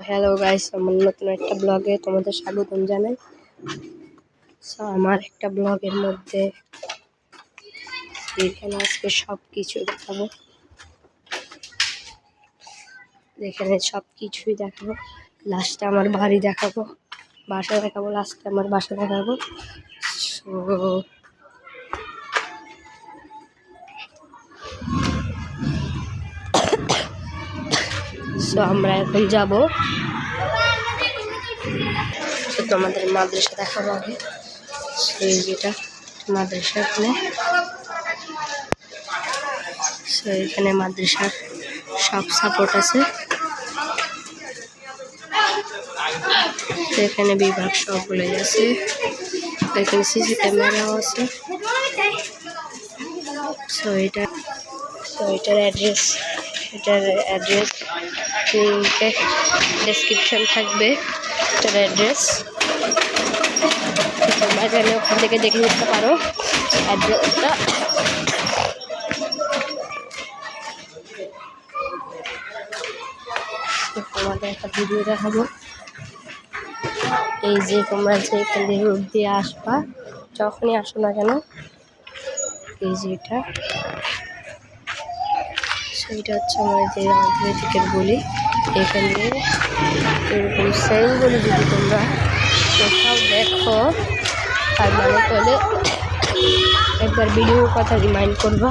Hello guys, আমার নতুন একটা ব্লগে তোমাদের স্বাগতম জানাই। সো আমার একটা ব্লগের মধ্যে এখানে আজকে সব কিছু দেখাবো, এখানে সব কিছুই দেখাবো। লাস্টে আমার বাড়ি দেখাবো, বাসা দেখাবো, লাস্টে আমার বাসা দেখাবো। সো আমরা এখন যাবো, তোমাদের মাদ্রাসা দেখাবো আগে। সেই যেটা মাদ্রাসা এখানে মাদ্রাসার সব সাপোর্ট আছে, এখানে বিভাগ সবগুলোই আছে, এখানে সিসি ক্যামেরাও আছে। এটার অ্যাড্রেস লিঙ্কে ডেসক্রিপশন থাকবে। এটার অ্যাড্রেস তোমরা চাইলে ওখান থেকে দেখে নিতে পারো অ্যাড্রেসটা। তোমাদের একটা ভিডিও দেখাবো। এই যে তোমরা যে এখান থেকে রোড দিয়ে আসবা, যখনই আসো না কেন, এই যে সেইটা হচ্ছে আমার যে আন্তর্জাতিকের বলি। এখানে এরকম সেম বলি যদি তোমরা কোথাও দেখো, তার মানে তাহলে একবার ভিডিওর কথা রিমাইন্ড করবা,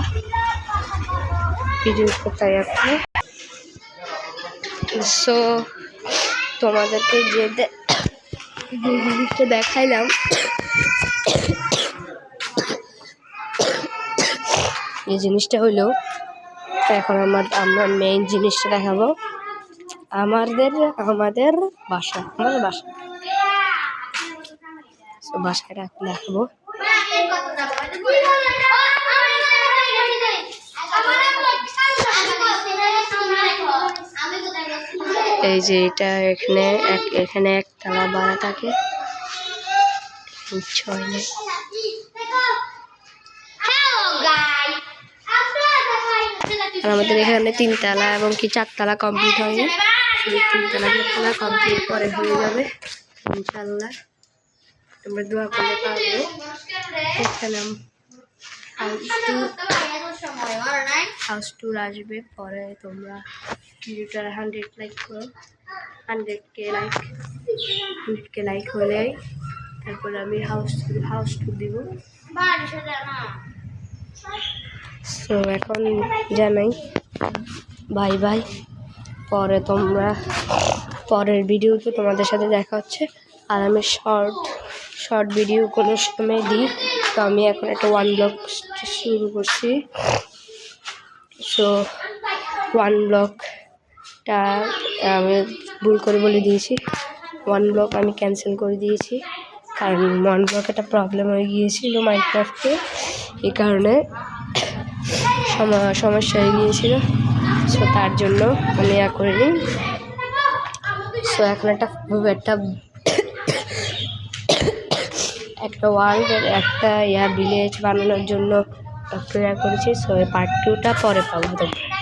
ভিডিওর কোথায় আছে। সো তোমাদেরকে যে জিনিসটা দেখাইলাম, এই জিনিসটা হইলো এখন আমরা মেইন জিনিসটা দেখাবো, আমাদের বাসা, বাসাটা এখন দেখাবো। এই যে এটা এখানে একতলা বাড়া থাকে, আমাদের এখানে 3 তলা এবং কি 4 তলা কমপ্লিট হয়নি, 3 তলা 4 তলা কমপ্লিট পরে হয়ে যাবে ইনশাল্লাহ। তোমরা দোয়া করলে পারবে। এখানে হাউস ট্যুর আসবে, পরে তোমরা ভিডিওটা 100 লাইক করো, 100K লাইক হলেই তারপরে আমি হাউস ট্যুর দিব। সো এখন জানাই বাই বাই, পরে তোমরা পরের ভিডিওতে তোমাদের সাথে দেখা হচ্ছে। আর আমি শর্ট ভিডিও কোনো সময় দিই, তো আমি এখন একটা 1 ব্লগ শুরু করছি। সো 1 ব্লগটা আমি ভুল করে বলে দিয়েছি, 1 ব্লগ আমি ক্যান্সেল করে দিয়েছি, কারণ 1 ব্লগ একটা প্রবলেম হয়ে গিয়েছিল মাইনক্রাফটে, এই কারণে সমস্যা হয়ে গিয়েছিল। সো তার জন্য আমি করে নিই। সো এখন একটা ওয়ার্ল্ডের একটা ভিলেজ বানানোর জন্য করেছি। সো পার্ট 2টা পরে পাবো তোমরা।